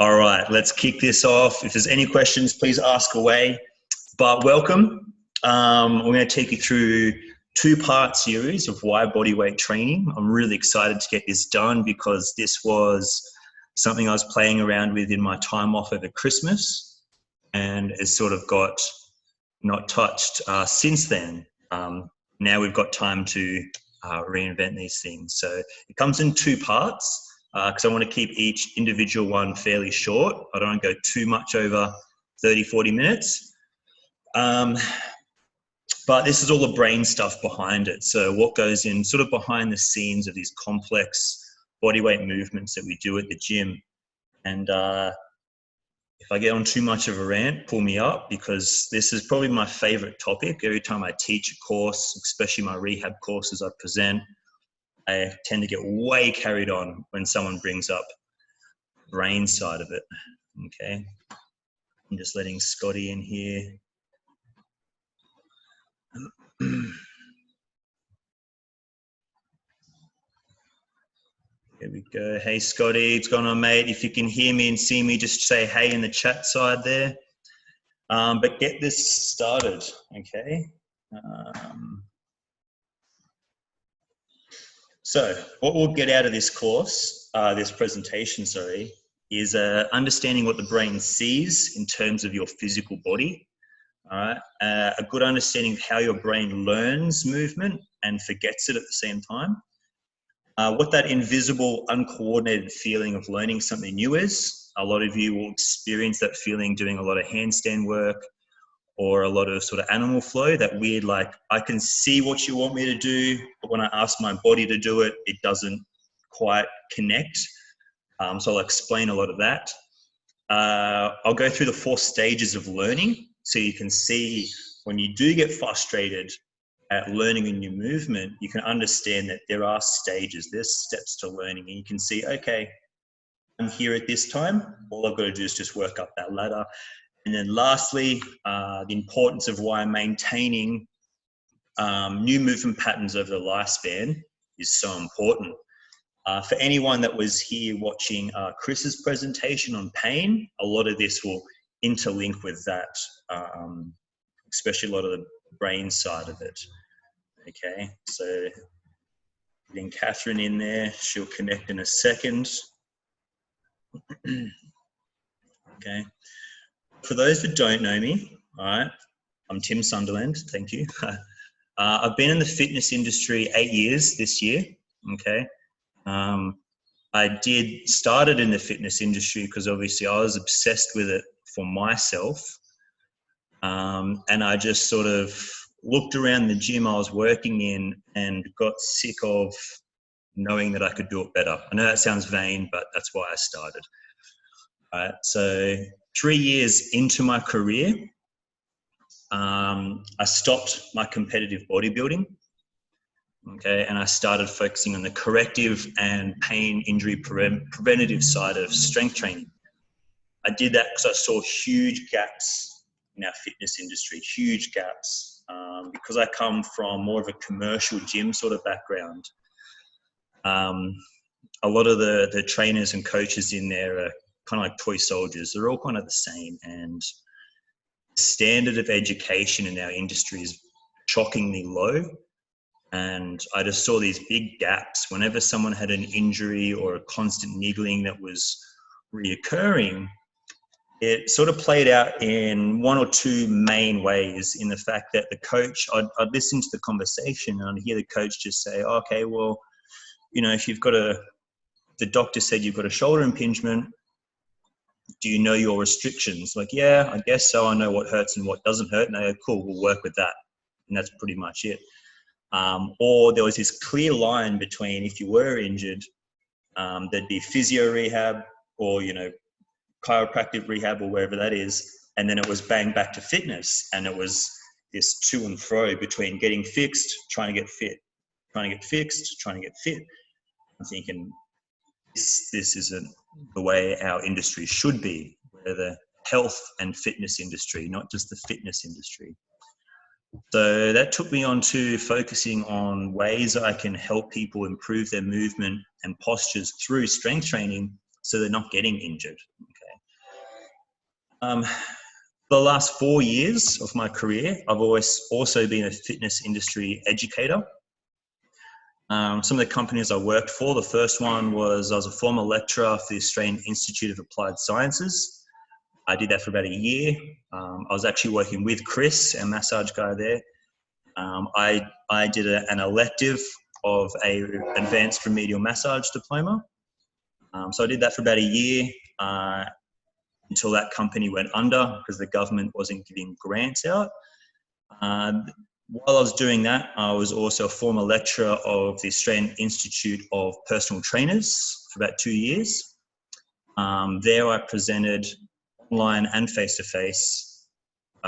All right, let's kick this off. If there's any questions, please ask away. But welcome. We're going to take you through two-part series of why bodyweight training. I'm really excited to get this done because this was something I was playing around with in my time off over Christmas, and it's sort of got not touched since then. Now we've got time to reinvent these things. So it comes in two parts because I want to keep each individual one fairly short. I don't want to go too much over 30, 40 minutes. But this is all the brain stuff behind it. So what goes in sort of behind the scenes of these complex bodyweight movements that we do at the gym. And if I get on too much of a rant, pull me up, because this is probably my favorite topic. Every time I teach a course, especially my rehab courses I present, I tend to get way carried on when someone brings up the brain side of it. Okay. I'm just letting Scotty in here. Here we go. Hey, Scotty, what's going on, mate? If you can hear me and see me, just say hey in the chat side there. But get this started, okay? So what we'll get out of this course, this presentation, sorry, is understanding what the brain sees in terms of your physical body. All right, a good understanding of how your brain learns movement and forgets it at the same time. What that invisible, uncoordinated feeling of learning something new is. A lot of you will experience that feeling doing a lot of handstand work or a lot of sort of animal flow, that weird, like, I can see what you want me to do, but when I ask my body to do it, it doesn't quite connect. So I'll explain a lot of that. I'll go through the 4 stages of learning, so you can see when you do get frustrated at learning a new movement, you can understand that there are stages, there's steps to learning, and you can see, okay, I'm here at this time, all I've got to do is just work up that ladder. And then lastly, the importance of why maintaining new movement patterns over the lifespan is so important. For anyone that was here watching Chris's presentation on pain, a lot of this will interlink with that, especially a lot of the brain side of it. Okay, so getting Catherine in there, she'll connect in a second. Okay, for those that don't know me, all right, I'm Tim Sunderland, thank you. I've been in the fitness industry 8 years this year, okay. I started in the fitness industry because obviously I was obsessed with it for myself. And I just sort of looked around the gym I was working in and got sick of knowing that I could do it better. I know that sounds vain, but that's why I started. All right, so 3 years into my career, I stopped my competitive bodybuilding. Okay, and I started focusing on the corrective and pain injury preventative side of strength training. I did that because I saw huge gaps in our fitness industry, huge gaps. Because I come from more of a commercial gym sort of background, a lot of the trainers and coaches in there are kind of like toy soldiers. They're all kind of the same, and the standard of education in our industry is shockingly low. And I just saw these big gaps. Whenever someone had an injury or a constant niggling that was reoccurring, it sort of played out in 1 or 2 main ways, in the fact that the coach, I'd listen to the conversation and I'd hear the coach just say, okay, well, you know, if you've got the doctor said you've got a shoulder impingement, do you know your restrictions? Like, yeah, I guess so. I know what hurts and what doesn't hurt. And I go, cool, we'll work with that. And that's pretty much it. Or there was this clear line between, if you were injured, there'd be physio rehab or, you know, chiropractic rehab or wherever that is, and then it was bang back to fitness, and it was this to and fro between getting fixed, trying to get fit, trying to get fixed, trying to get fit. I'm thinking this isn't the way our industry should be. We're the health and fitness industry, not just the fitness industry. So that took me on to focusing on ways I can help people improve their movement and postures through strength training so they're not getting injured. Okay. The last 4 years of my career, I've always also been a fitness industry educator. Some of the companies I worked for, the first one was I was a former lecturer for the Australian Institute of Applied Sciences. I did that for about a year. I was actually working with Chris, our massage guy there. I did an elective of an advanced remedial massage diploma. So I did that for about a year until that company went under because the government wasn't giving grants out. While I was doing that, I was also a former lecturer of the Australian Institute of Personal Trainers for about 2 years. There I presented online and face-to-face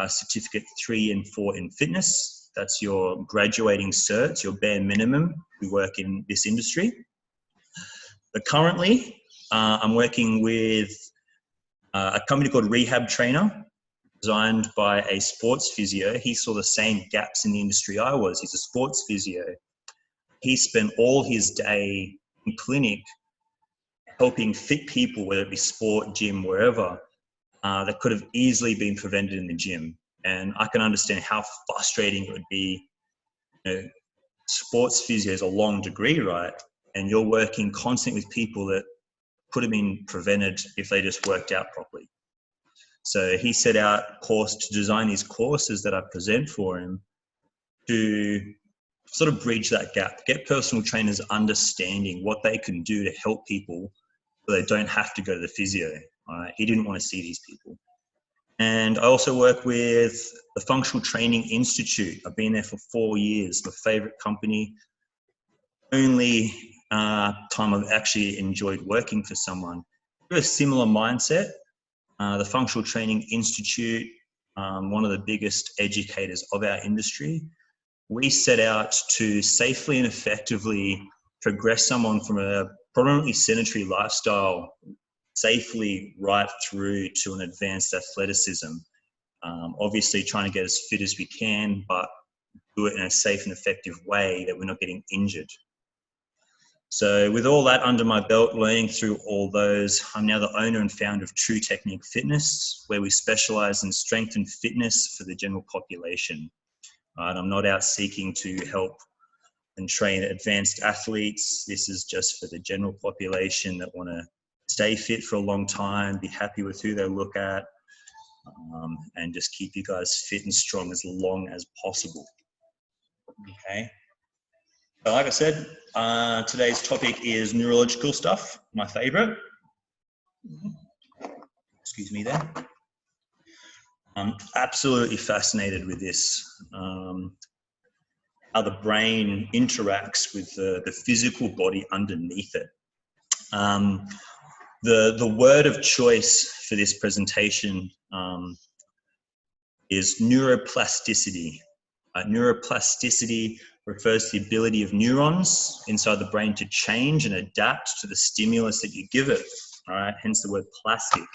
certificate 3 and 4 in fitness. That's your graduating certs, your bare minimum to work in this industry. But currently, I'm working with a company called Rehab Trainer, designed by a sports physio. He saw the same gaps in the industry I was. He's a sports physio. He spent all his day in clinic helping fit people, whether it be sport, gym, wherever, that could have easily been prevented in the gym. And I can understand how frustrating it would be. You know, sports physio is a long degree, right? And you're working constantly with people that could have been prevented if they just worked out properly. So he set out course to design these courses that I present for him to sort of bridge that gap, get personal trainers understanding what they can do to help people so they don't have to go to the physio. Right? He didn't want to see these people. And I also work with the Functional Training Institute. I've been there for 4 years, my favorite company. Only time I've actually enjoyed working for someone. We're a similar mindset. The Functional Training Institute, one of the biggest educators of our industry, we set out to safely and effectively progress someone from a predominantly sedentary lifestyle safely right through to an advanced athleticism. Obviously trying to get as fit as we can, but do it in a safe and effective way that we're not getting injured. So with all that under my belt, learning through all those, I'm now the owner and founder of True Technique Fitness, where we specialize in strength and fitness for the general population. I'm not out seeking to help and train advanced athletes. This is just for the general population that want to stay fit for a long time, be happy with who they look at, and just keep you guys fit and strong as long as possible. Okay. So like I said, today's topic is neurological stuff, my favorite. Excuse me there. I'm absolutely fascinated with this, how the brain interacts with the physical body underneath it. The word of choice for this presentation is neuroplasticity. Neuroplasticity refers to the ability of neurons inside the brain to change and adapt to the stimulus that you give it. All right, hence the word plastic.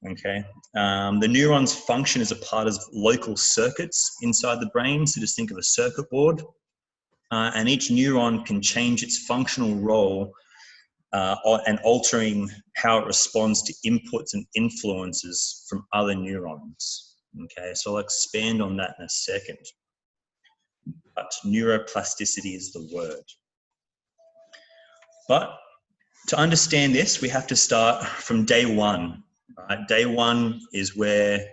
Okay, the neurons function as a part of local circuits inside the brain. So just think of a circuit board, and each neuron can change its functional role and altering how it responds to inputs and influences from other neurons. Okay, so I'll expand on that in a second. But neuroplasticity is the word. But to understand this, we have to start from day one. Right? Day one is where it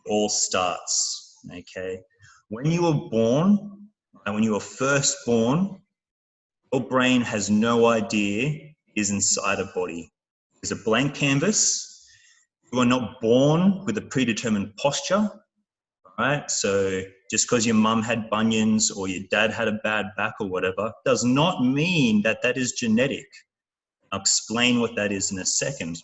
all starts. Okay, when you were born, and when you were first born, your brain has no idea is inside a body. It's a blank canvas. You are not born with a predetermined posture. Right? So just because your mum had bunions or your dad had a bad back or whatever, does not mean that that is genetic. I'll explain what that is in a second.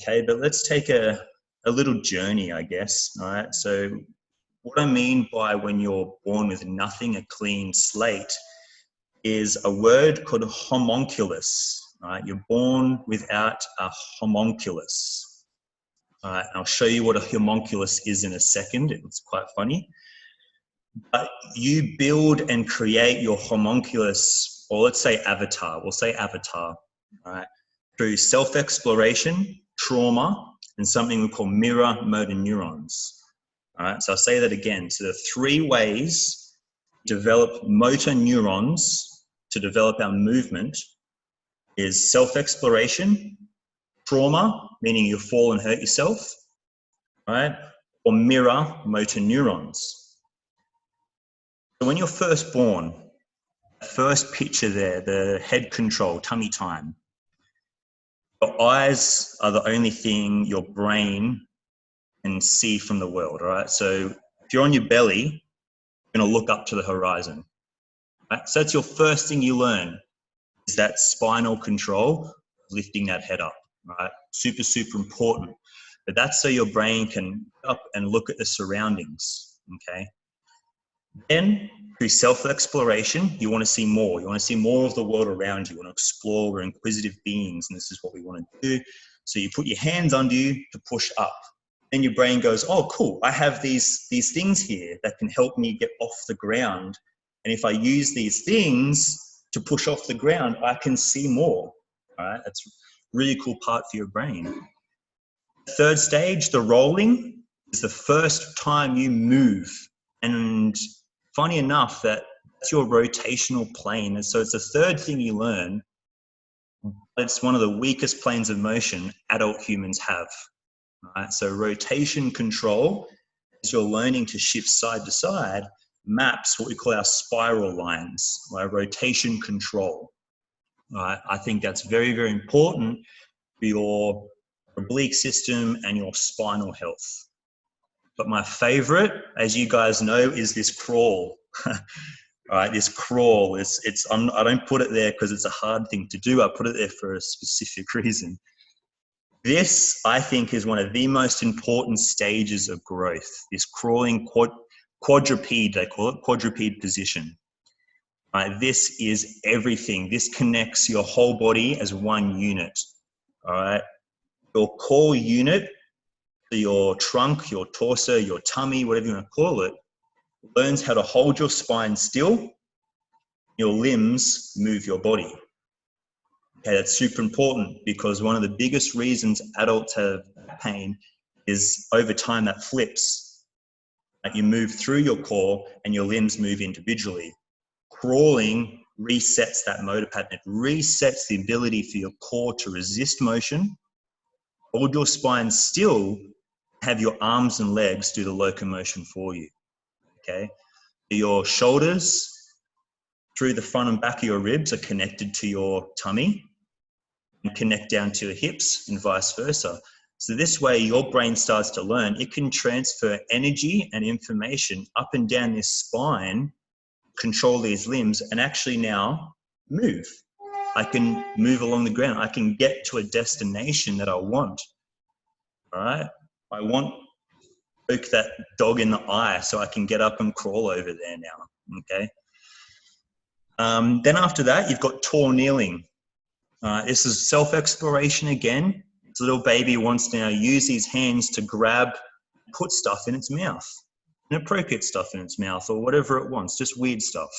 Okay, but let's take a little journey, I guess. All right, so what I mean by when you're born with nothing, a clean slate, is a word called homunculus. All right, you're born without a homunculus. All right, I'll show you what a homunculus is in a second. It's quite funny. But you build and create your homunculus, or let's say avatar. We'll say avatar, all right, through self-exploration, trauma, and something we call mirror motor neurons. All right, so I'll say that again. So there are 3 ways to develop motor neurons to develop our movement is self-exploration, trauma, meaning you fall and hurt yourself, right? Or mirror motor neurons. So when you're first born, first picture there, the head control, tummy time, your eyes are the only thing your brain can see from the world, all right? So if you're on your belly, you're gonna look up to the horizon, right? So that's your first thing you learn, is that spinal control, lifting that head up, right? Super, super important. But that's so your brain can look up and look at the surroundings, okay? Then through self-exploration, you want to see more. You want to see more of the world around you. You want to explore. We're inquisitive beings, and this is what we want to do. So you put your hands under you to push up. Then your brain goes, oh, cool, I have these things here that can help me get off the ground. And if I use these things to push off the ground, I can see more. All right, that's a really cool part for your brain. Third stage, the rolling, is the first time you move. And funny enough, that's your rotational plane. And so it's the third thing you learn. It's one of the weakest planes of motion adult humans have. Right? So rotation control, as you're learning to shift side to side, maps what we call our spiral lines, right? Rotation control. Right? I think that's very, very important for your oblique system and your spinal health. But my favorite, as you guys know, is this crawl. All right, this crawl. I don't put it there because it's a hard thing to do. I put it there for a specific reason. This, I think, is one of the most important stages of growth. This crawling quadruped, they call it, quadruped position. Right, this is everything. This connects your whole body as one unit. All right, your core unit, your trunk, your torso, your tummy, whatever you want to call it, learns how to hold your spine still. Your limbs move your body. Okay, that's super important because one of the biggest reasons adults have pain is over time that flips. You move through your core and your limbs move individually. Crawling resets that motor pattern. It resets the ability for your core to resist motion, hold your spine still, have your arms and legs do the locomotion for you, okay? Your shoulders through the front and back of your ribs are connected to your tummy and connect down to your hips and vice versa. So this way your brain starts to learn. It can transfer energy and information up and down this spine, control these limbs, and actually now move. I can move along the ground. I can get to a destination that I want, all right? I want to poke that dog in the eye so I can get up and crawl over there now, okay? Then after that, you've got tall kneeling. This is self-exploration again. This little baby wants to now use his hands to grab, put stuff in its mouth, inappropriate stuff in its mouth or whatever it wants, just weird stuff.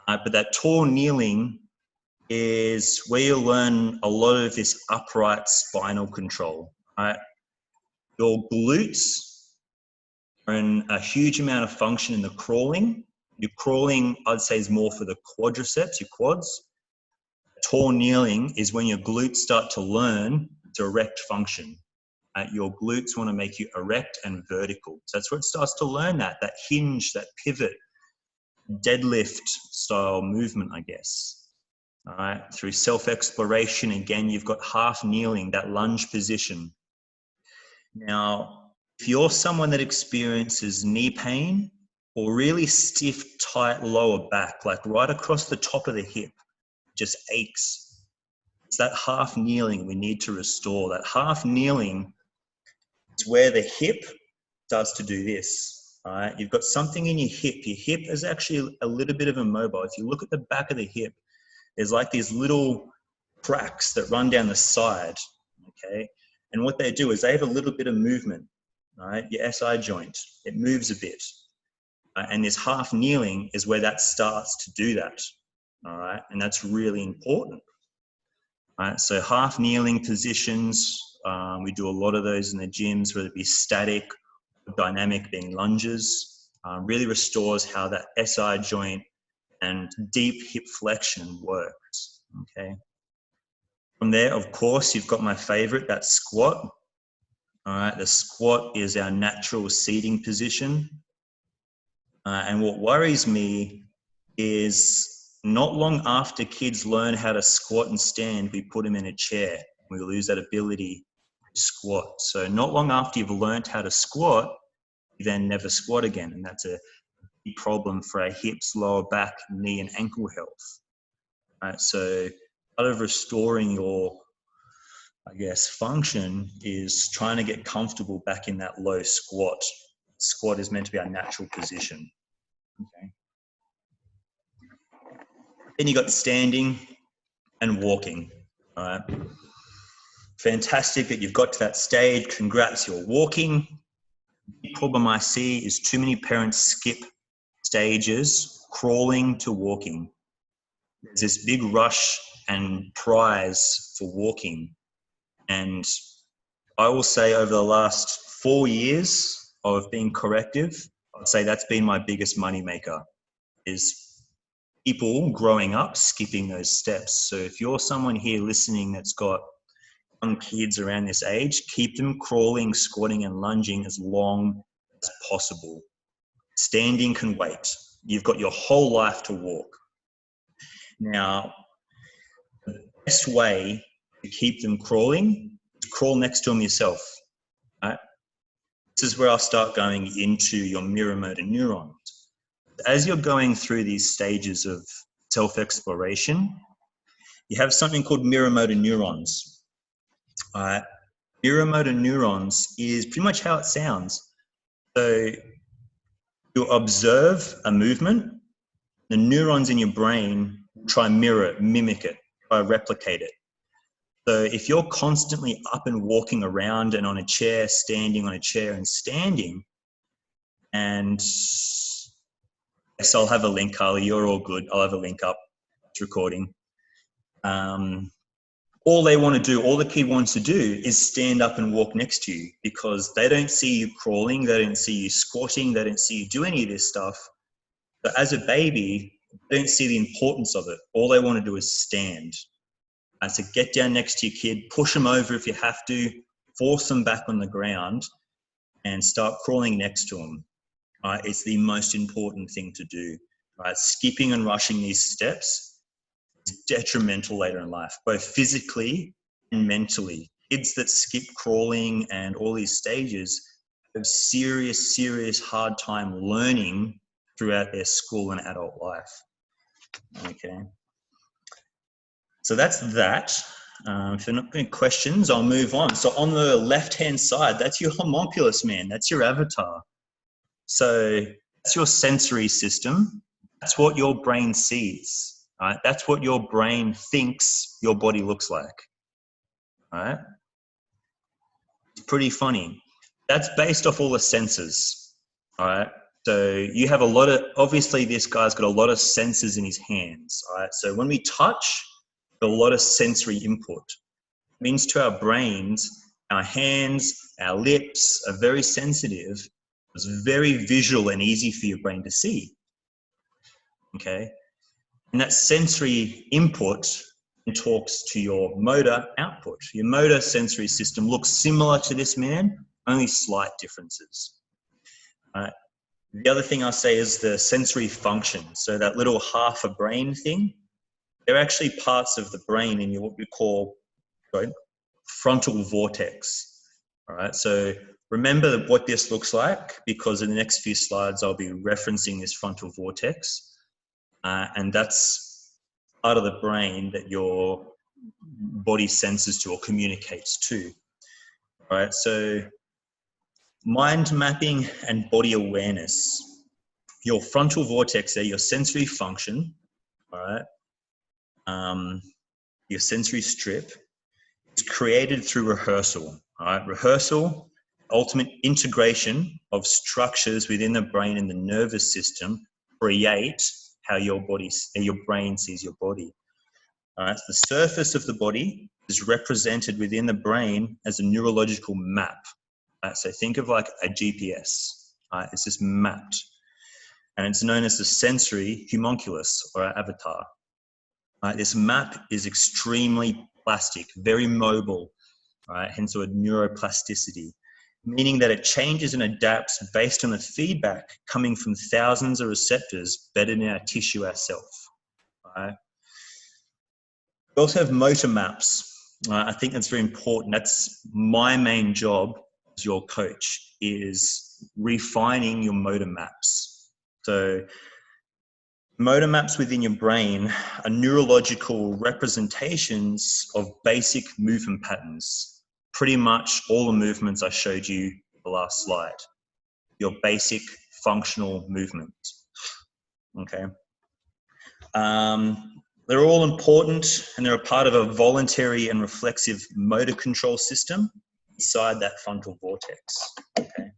But that tall kneeling is where you learn a lot of this upright spinal control, right? Your glutes are in a huge amount of function in the crawling. Your crawling, I'd say, is more for the quadriceps, your quads. Tall kneeling is when your glutes start to learn direct function. Your glutes want to make you erect and vertical. So that's where it starts to learn that hinge, that pivot, deadlift style movement, I guess. All right. Through self-exploration, again, you've got half kneeling, that lunge position. Now, if you're someone that experiences knee pain or really stiff, tight lower back, like right across the top of the hip, just aches, it's that half kneeling we need to restore. That half kneeling is where the hip starts to do this. All right, you've got something in your hip. Your hip is actually a little bit of immobile. If you look at the back of the hip, there's like these little cracks that run down the side, okay? And what they do is they have a little bit of movement, all right? Your SI joint, it moves a bit. And this half kneeling is where that starts to do that, all right? And that's really important, all right? So half kneeling positions We do a lot of those in the gyms, whether it be static or dynamic, being lunges. Really restores how that SI joint and deep hip flexion works, okay? From there, of course, you've got my favorite, that squat. All right, the squat is our natural seating position. And what worries me is not long after kids learn how to squat and stand, we put them in a chair. We lose that ability to squat. So not long after you've learned how to squat, you then never squat again. And that's a big problem for our hips, lower back, knee, and ankle health. All right, so part of restoring your, I guess, function is trying to get comfortable back in that low squat. Squat is meant to be our natural position. Okay. Then you got standing and walking. All right. Fantastic that you've got to that stage. Congrats, you're walking. The problem I see is too many parents skip stages, crawling to walking. There's this big rush and prize for walking. And I will say over the last 4 years of being corrective, I'd say that's been my biggest moneymaker, is people growing up skipping those steps. So if you're someone here listening that's got young kids around this age, keep them crawling, squatting, and lunging as long as possible. Standing can wait. You've got your whole life to walk. Now, the best way to keep them crawling is crawl next to them yourself. Right? This is where I'll start going into your mirror motor neurons. As you're going through these stages of self-exploration, you have something called mirror motor neurons. Mirror motor neurons is pretty much how it sounds. So you observe a movement, the neurons in your brain try mirror it, mimic it, try replicate it. So if you're constantly up and walking around and on a chair, standing on a chair and standing, and yes, I'll have a link, Carly, you're all good. I'll have a link up, it's recording. All they want to do, all the kid wants to do is stand up and walk next to you, because they don't see you crawling, they don't see you squatting, they don't see you do any of this stuff. But as a baby, they don't see the importance of it. All they want to do is stand. So get down next to your kid, push them over if you have to, force them back on the ground, and start crawling next to them. It's the most important thing to do. Skipping and rushing these steps is detrimental later in life, both physically and mentally. Kids that skip crawling and all these stages have serious hard time learning throughout their school and adult life. Okay. So that's that. If there are not any questions, I'll move on. So on the left-hand side, that's your homunculus, man. That's your avatar. So that's your sensory system. That's what your brain sees. Right? That's what your brain thinks your body looks like. Right? It's pretty funny. That's based off all the senses. All right. So you have a lot of, obviously this guy's got a lot of sensors in his hands. All right. So when we touch, a lot of sensory input. It means to our brains, our hands, our lips are very sensitive. It's very visual and easy for your brain to see. Okay. And that sensory input talks to your motor output. Your motor sensory system looks similar to this man, only slight differences. The other thing I'll say is the sensory function. So that little half a brain thing, they're actually parts of the brain in what we call frontal vortex. All right, so remember what this looks like, because in the next few slides I'll be referencing this frontal vortex, and that's part of the brain that your body senses to or communicates to. All right, so mind mapping and body awareness. Your frontal vortex there, your sensory function, all right, your sensory strip is created through rehearsal. All right, rehearsal, ultimate integration of structures within the brain and the nervous system create how your brain sees your body. All right, so the surface of the body is represented within the brain as a neurological map. All right, so think of like a GPS. All right, it's just mapped. And it's known as the sensory homunculus or our avatar. All right, this map is extremely plastic, very mobile, right? Hence the word neuroplasticity, meaning that it changes and adapts based on the feedback coming from thousands of receptors embedded in our tissue ourselves. Right? We also have motor maps. I think that's very important. That's my main job as your coach, is refining your motor maps. So motor maps within your brain are neurological representations of basic movement patterns. Pretty much all the movements I showed you the last slide. Your basic functional movements. Okay. They're all important, and they're a part of a voluntary and reflexive motor control system inside that frontal vortex. Okay.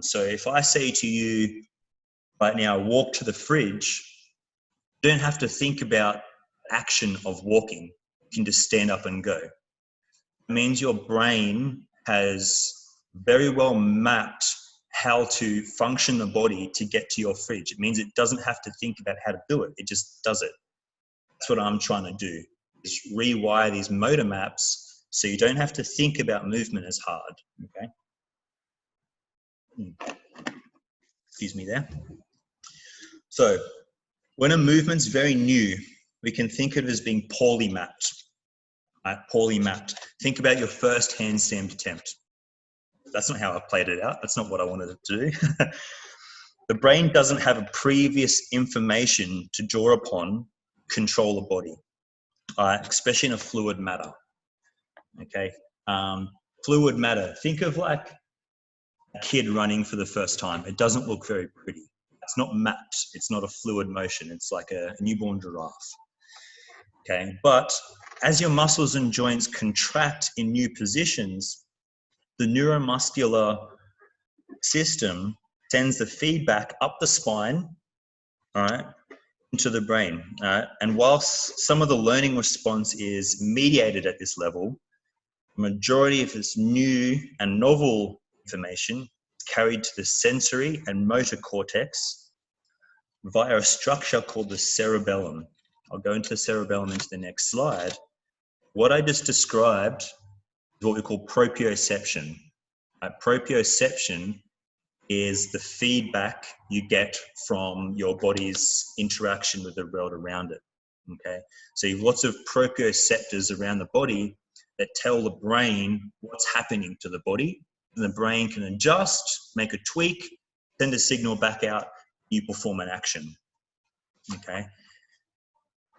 So if I say to you right now, walk to the fridge, you don't have to think about action of walking. You can just stand up and go. It means your brain has very well mapped how to function the body to get to your fridge. It means it doesn't have to think about how to do it. It just does it. That's what I'm trying to do, is rewire these motor maps so you don't have to think about movement as hard. Okay. Excuse me there. So when a movement's very new, we can think of it as being poorly mapped. Right? Poorly mapped. Think about your first handstand attempt. That's not how I played it out. That's not what I wanted it to do. The brain doesn't have a previous information to draw upon, control the body, especially in a fluid matter. Okay, fluid matter. Think of like a kid running for the first time. It doesn't look very pretty. It's not mapped. It's not a fluid motion. It's like a newborn giraffe. Okay, but as your muscles and joints contract in new positions, the neuromuscular system sends the feedback up the spine, all right, into the brain. And whilst some of the learning response is mediated at this level, the majority of this new and novel information is carried to the sensory and motor cortex via a structure called the cerebellum. I'll go into the cerebellum into the next slide. What I just described is what we call proprioception. Proprioception is the feedback you get from your body's interaction with the world around it. Okay, so you have lots of proprioceptors around the body that tell the brain what's happening to the body, and the brain can adjust, make a tweak, send a signal back out, you perform an action. Okay,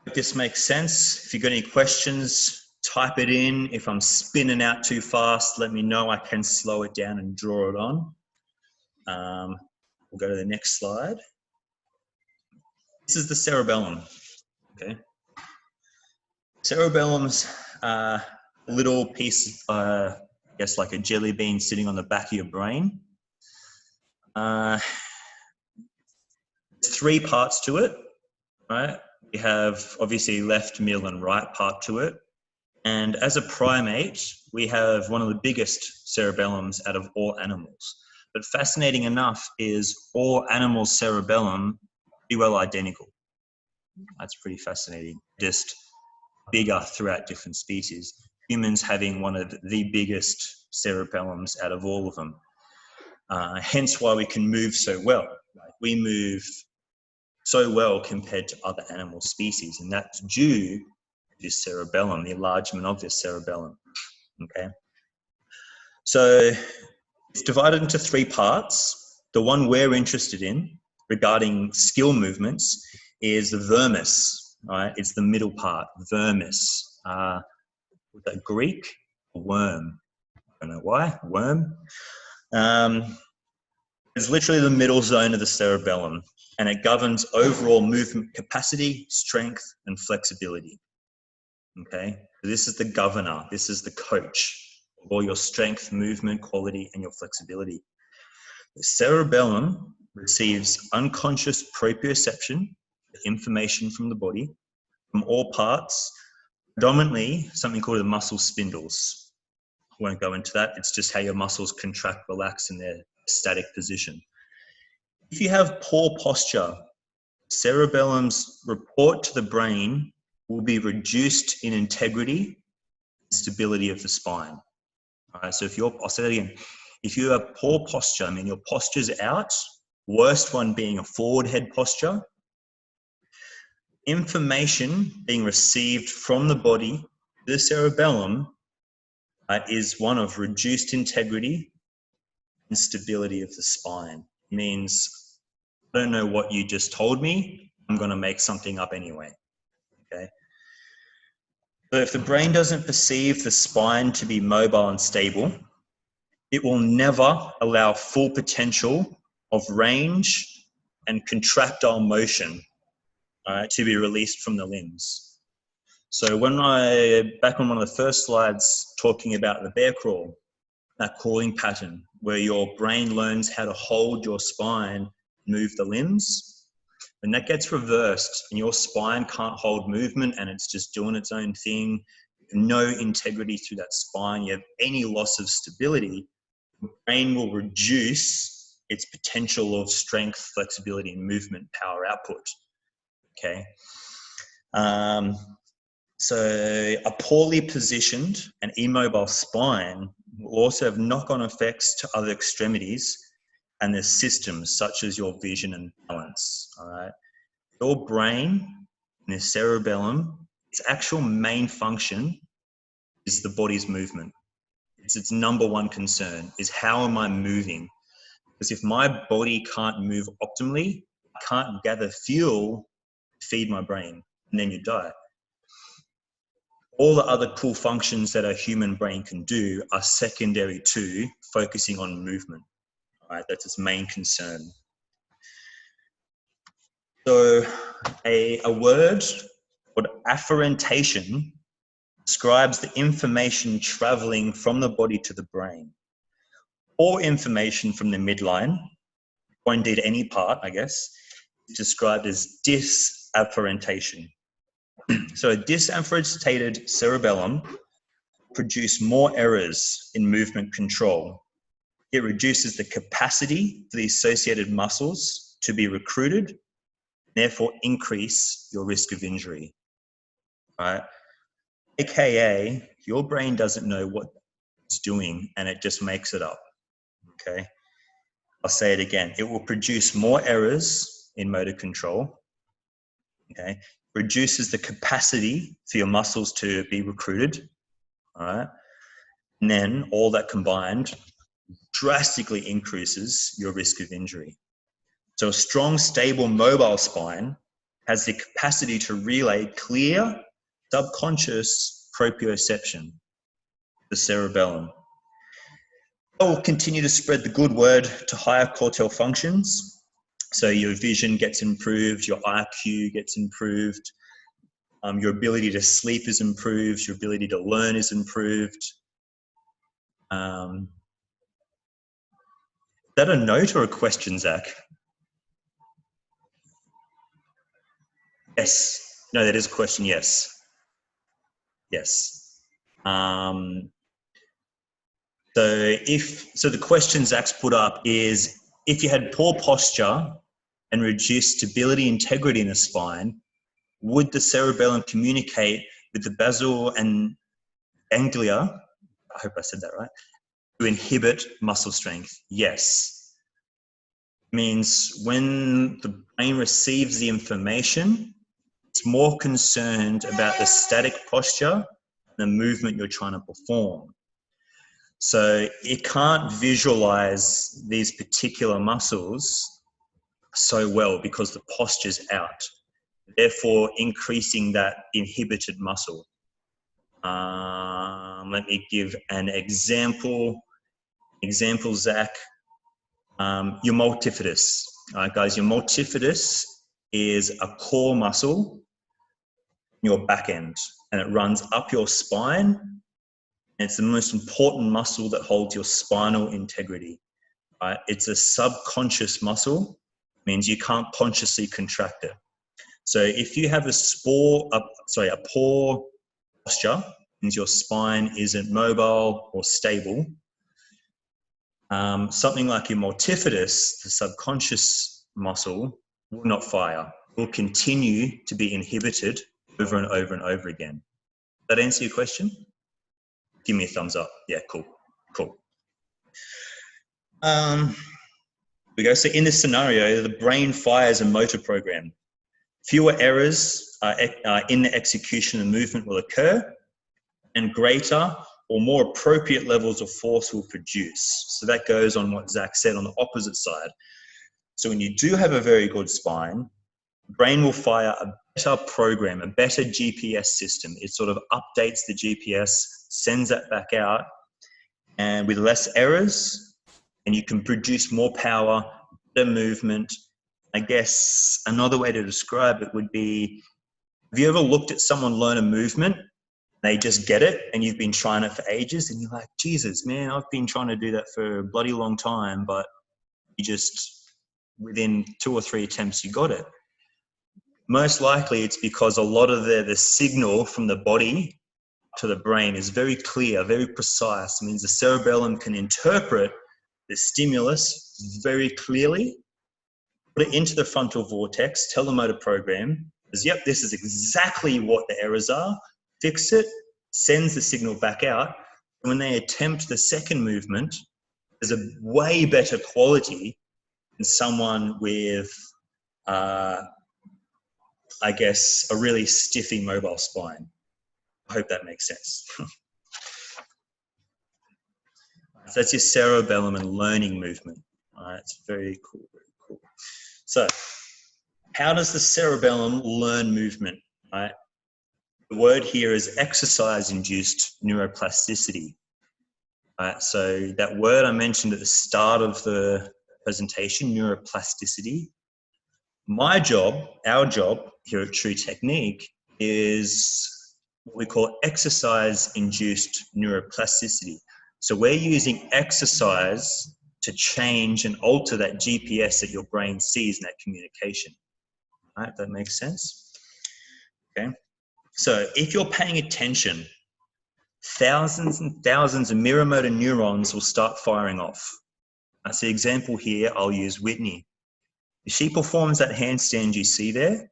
if this makes sense. If you've got any questions, type it in. If I'm spinning out too fast, let me know. I can slow it down and draw it on. We'll go to the next slide. This is the cerebellum. Okay, cerebellum's a little piece, I guess like a jelly bean sitting on the back of your brain. There's three parts to it, right? We have obviously left, middle, and right part to it. And as a primate, we have one of the biggest cerebellums out of all animals. But fascinating enough is all animals' cerebellum be well identical. That's pretty fascinating. Just bigger throughout different species. Humans having one of the biggest cerebellums out of all of them. Hence why we can move so well. We move so well compared to other animal species, and that's due to this cerebellum, the enlargement of this cerebellum. Okay, so it's divided into three parts. The one we're interested in regarding skill movements is the vermis. Right, it's the middle part, vermis. With that Greek, worm. I don't know why, worm. It's literally the middle zone of the cerebellum, and it governs overall movement capacity, strength, and flexibility. Okay, this is the governor, this is the coach of all your strength, movement, quality, and your flexibility. The cerebellum receives unconscious proprioception, information from the body, from all parts, predominantly something called the muscle spindles. I won't go into that. It's just how your muscles contract, relax in their static position. If you have poor posture, cerebellum's report to the brain will be reduced in integrity and stability of the spine. All right, so I'll say that again. If you have poor posture, I mean your posture's out, worst one being a forward head posture, information being received from the body, the cerebellum, is one of reduced integrity and stability of the spine. It means, I don't know what you just told me, I'm going to make something up anyway. Okay. So if the brain doesn't perceive the spine to be mobile and stable, it will never allow full potential of range and contractile motion to be released from the limbs. So back on one of the first slides talking about the bear crawl, that crawling pattern where your brain learns how to hold your spine, move the limbs, when that gets reversed and your spine can't hold movement and it's just doing its own thing, no integrity through that spine, you have any loss of stability, the brain will reduce its potential of strength, flexibility, and movement power output. Okay. So a poorly positioned and immobile spine will also have knock-on effects to other extremities and their systems, such as your vision and balance. All right. Your brain and the cerebellum, its actual main function is the body's movement. It's its number one concern, is how am I moving? Because if my body can't move optimally, I can't gather fuel to feed my brain, and then you die. All the other cool functions that a human brain can do are secondary to focusing on movement. All right, that's its main concern. So a word called afferentation describes the information traveling from the body to the brain. Or information from the midline, or indeed any part, I guess, is described as disafferentation. So a disafferentated cerebellum produces more errors in movement control. It reduces the capacity for the associated muscles to be recruited, therefore increase your risk of injury. Right? AKA, your brain doesn't know what it's doing and it just makes it up. Okay. I'll say it again. It will produce more errors in motor control. Okay. Reduces the capacity for your muscles to be recruited. All right. And then all that combined drastically increases your risk of injury. So a strong, stable, mobile spine has the capacity to relay clear, subconscious proprioception, the cerebellum. It will continue to spread the good word to higher cortical functions. So your vision gets improved, your IQ gets improved, your ability to sleep is improved, your ability to learn is improved. Is that a note or a question, Zach? Yes. No, that is a question, yes. Yes. So the question Zach's put up is, if you had poor posture and reduced stability, integrity in the spine, would the cerebellum communicate with the basal and ganglia, I hope I said that right, to inhibit muscle strength? Yes. It means when the brain receives the information, it's more concerned about the static posture, the movement you're trying to perform. So it can't visualize these particular muscles so well because the posture's out, therefore increasing that inhibited muscle. Let me give an example. Zach. Your multifidus. All right, guys, your multifidus is a core muscle in your back end, and it runs up your spine. It's the most important muscle that holds your spinal integrity. Right? It's a subconscious muscle, means you can't consciously contract it. So if you have a poor posture, means your spine isn't mobile or stable. Something like your multifidus, the subconscious muscle, will not fire. Will continue to be inhibited over and over and over again. Does that answer your question? Give me a thumbs up. Yeah, cool. We go. So in this scenario, the brain fires a motor program. Fewer errors in the execution and movement will occur, and greater or more appropriate levels of force will produce. So that goes on what Zach said on the opposite side. So when you do have a very good spine, the brain will fire a better program, a better GPS system. It sort of updates the GPS, sends that back out, and with less errors, and you can produce more power, better movement. I guess another way to describe it would be, have you ever looked at someone learn a movement, they just get it, and you've been trying it for ages, and you're like, Jesus, man, I've been trying to do that for a bloody long time, but you just, within 2 or 3 attempts, you got it. Most likely it's because a lot of the signal from the body to the brain is very clear, very precise. It means the cerebellum can interpret the stimulus very clearly, put it into the frontal vortex, tell the motor program, says, yep, this is exactly what the errors are, fix it, sends the signal back out. And when they attempt the second movement, there's a way better quality than someone with, I guess, a really stiffy mobile spine. I hope that makes sense. So that's your cerebellum and learning movement. All right, it's very cool, very cool. So how does the cerebellum learn movement? All right? The word here is exercise-induced neuroplasticity. All right, so that word I mentioned at the start of the presentation, neuroplasticity. My job, our job here at True Technique is what we call exercise-induced neuroplasticity. So we're using exercise to change and alter that GPS that your brain sees in that communication. All right, that makes sense? Okay. So if you're paying attention, thousands and thousands of mirror motor neurons will start firing off. That's the example here. I'll use Whitney. If she performs that handstand you see there,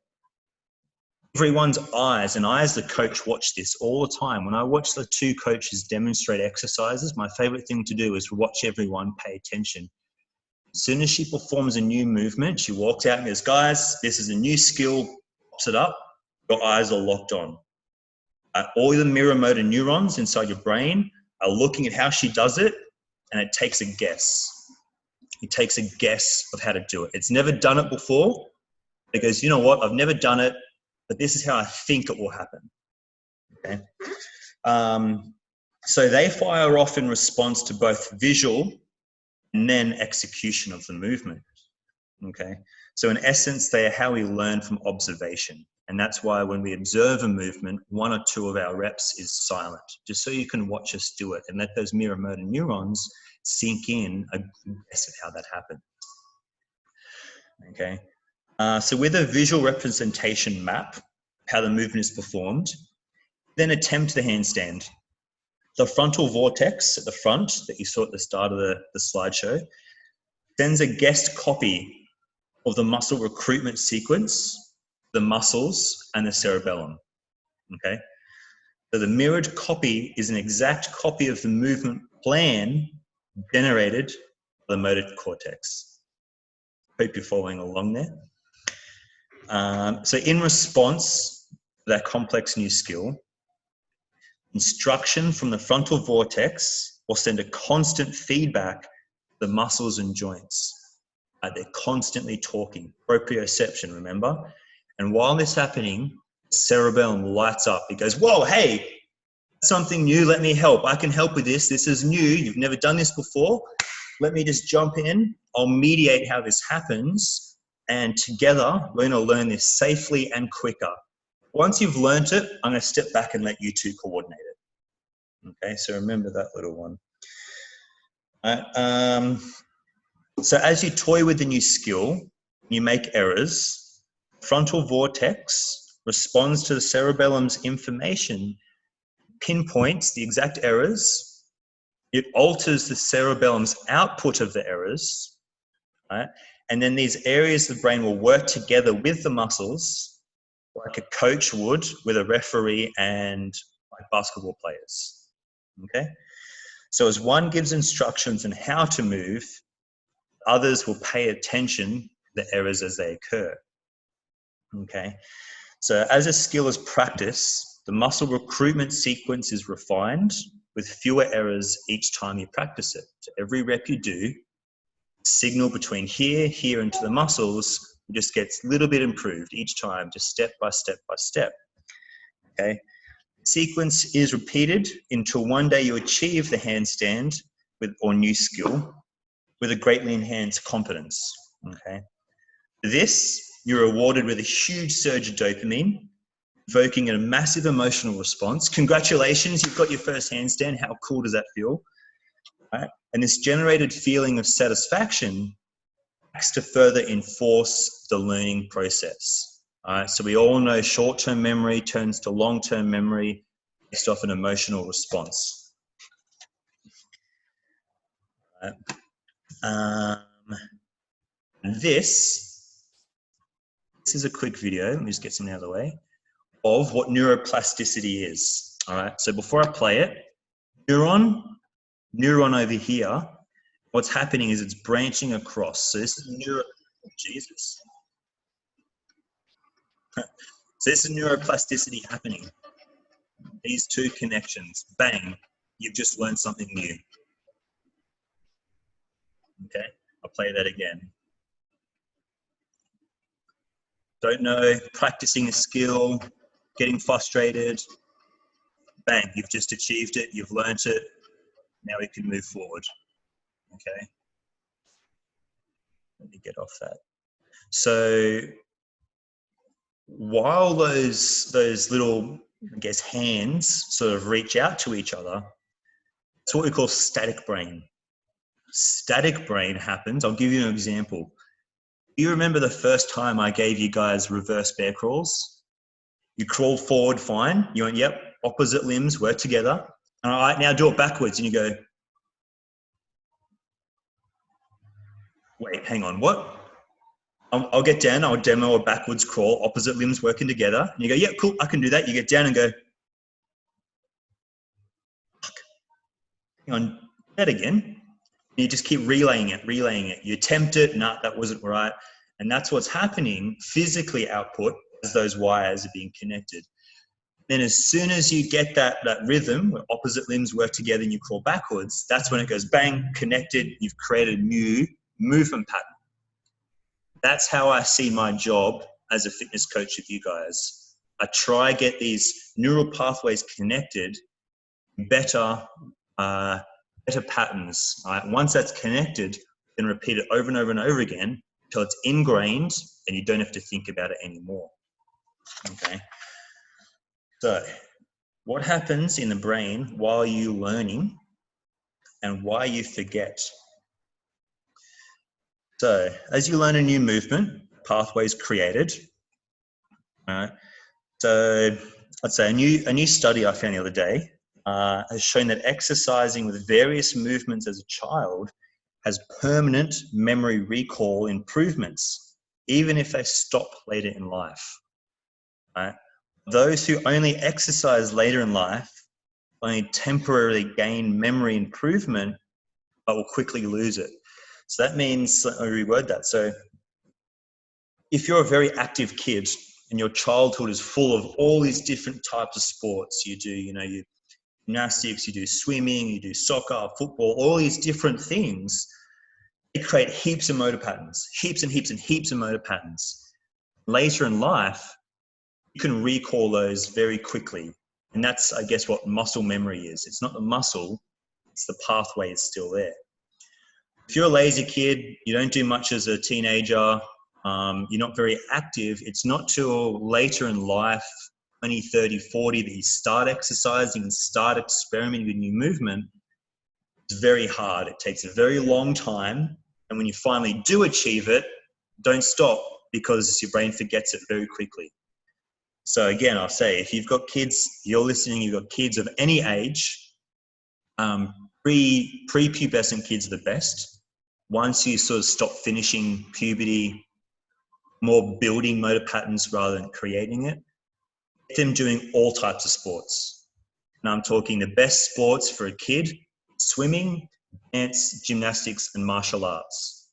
everyone's eyes, and I as the coach watch this all the time. When I watch the 2 coaches demonstrate exercises, my favorite thing to do is watch everyone pay attention. As soon as she performs a new movement, she walks out and goes, guys, this is a new skill, pops it up, your eyes are locked on. All the mirror motor neurons inside your brain are looking at how she does it, and it takes a guess. It takes a guess of how to do it. It's never done it before. It goes, you know what, I've never done it, but this is how I think it will happen. Okay. So they fire off in response to both visual and then execution of the movement. Okay. So in essence, they are how we learn from observation. And that's why when we observe a movement, 1 or 2 of our reps is silent, just so you can watch us do it and let those mirror motor neurons sink in a guess of how that happened. Okay. So with a visual representation map, how the movement is performed, then attempt the handstand. The frontal vortex at the front that you saw at the start of the slideshow sends a guessed copy of the muscle recruitment sequence, the muscles, and the cerebellum. Okay. So the mirrored copy is an exact copy of the movement plan generated by the motor cortex. Hope you're following along there. So in response to that complex new skill, instruction from the frontal vortex will send a constant feedback to the muscles and joints. They're constantly talking, proprioception, remember? And while this is happening, the cerebellum lights up. It goes, whoa, hey, something new, let me help. I can help with this. This is new. You've never done this before. Let me just jump in. I'll mediate how this happens. And together, we're going to learn this safely and quicker. Once you've learned it, I'm going to step back and let you 2 coordinate it. Okay, so remember that little one. So as you toy with the new skill, you make errors. Frontal vortex responds to the cerebellum's information, pinpoints the exact errors, it alters the cerebellum's output of the errors, right? And then these areas of the brain will work together with the muscles like a coach would with a referee and like basketball players, okay? So as one gives instructions on how to move, others will pay attention to the errors as they occur, okay? So as a skill is practiced, the muscle recruitment sequence is refined with fewer errors each time you practice it. So every rep you do, signal between here, into the muscles just gets a little bit improved each time, just step by step by step, okay? The sequence is repeated until one day you achieve the handstand or new skill with a greatly enhanced competence, okay? This, you're rewarded with a huge surge of dopamine, evoking a massive emotional response. Congratulations, you've got your first handstand. How cool does that feel? Right? And this generated feeling of satisfaction acts to further enforce the learning process. All right? So we all know short-term memory turns to long-term memory based off an emotional response. All right? This is a quick video. Let me just get something out of the way of what neuroplasticity is. All right. So before I play it, neuron over here, what's happening is it's branching across. So this is Jesus. So this is neuroplasticity happening. These two connections, bang, you've just learned something new. Okay, I'll play that again. Don't know, practicing a skill, getting frustrated, bang, you've just achieved it, you've learnt it, now we can move forward, okay? Let me get off that. So while those little, I guess, hands sort of reach out to each other, it's what we call static brain. Static brain happens, I'll give you an example. Do you remember the first time I gave you guys reverse bear crawls? You crawled forward fine, you went, yep, opposite limbs work together. All right, now do it backwards, and you go, wait, hang on, what? I'll get down, I'll demo a backwards crawl, opposite limbs working together. And you go, yeah, cool, I can do that. You get down and go, fuck. Hang on, that again. And you just keep relaying it. You attempt it, nah, that wasn't right. And that's what's happening physically output as those wires are being connected. Then as soon as you get that rhythm where opposite limbs work together and you crawl backwards, that's when it goes bang, connected, you've created a new movement pattern. That's how I see my job as a fitness coach with you guys. I try to get these neural pathways connected, better patterns. Right? Once that's connected, then repeat it over and over and over again until it's ingrained and you don't have to think about it anymore. Okay. So what happens in the brain while you're learning and why you forget? So as you learn a new movement, pathways created. All right. So let's say a new study I found the other day has shown that exercising with various movements as a child has permanent memory recall improvements, even if they stop later in life. Right? Those who only exercise later in life only temporarily gain memory improvement, but will quickly lose it. So that means, let me reword that. So if you're a very active kid and your childhood is full of all these different types of sports, you do, you gymnastics, you do swimming, you do soccer, football, all these different things, they create heaps of motor patterns, heaps and heaps and heaps of motor patterns. Later in life, you can recall those very quickly. And that's, I guess, what muscle memory is. It's not the muscle, it's the pathway is still there. If you're a lazy kid, you don't do much as a teenager, you're not very active, it's not till later in life, 20, 30, 40, that you start exercising and start experimenting with new movement. It's very hard. It takes a very long time. And when you finally do achieve it, don't stop. because your brain forgets it very quickly. So again, I'll say, if you've got kids, you're listening, you've got kids of any age, pre-pubescent kids are the best. Once you sort of stop finishing puberty, more building motor patterns rather than creating it, get them doing all types of sports. And I'm talking the best sports for a kid: swimming, dance, gymnastics, and martial arts.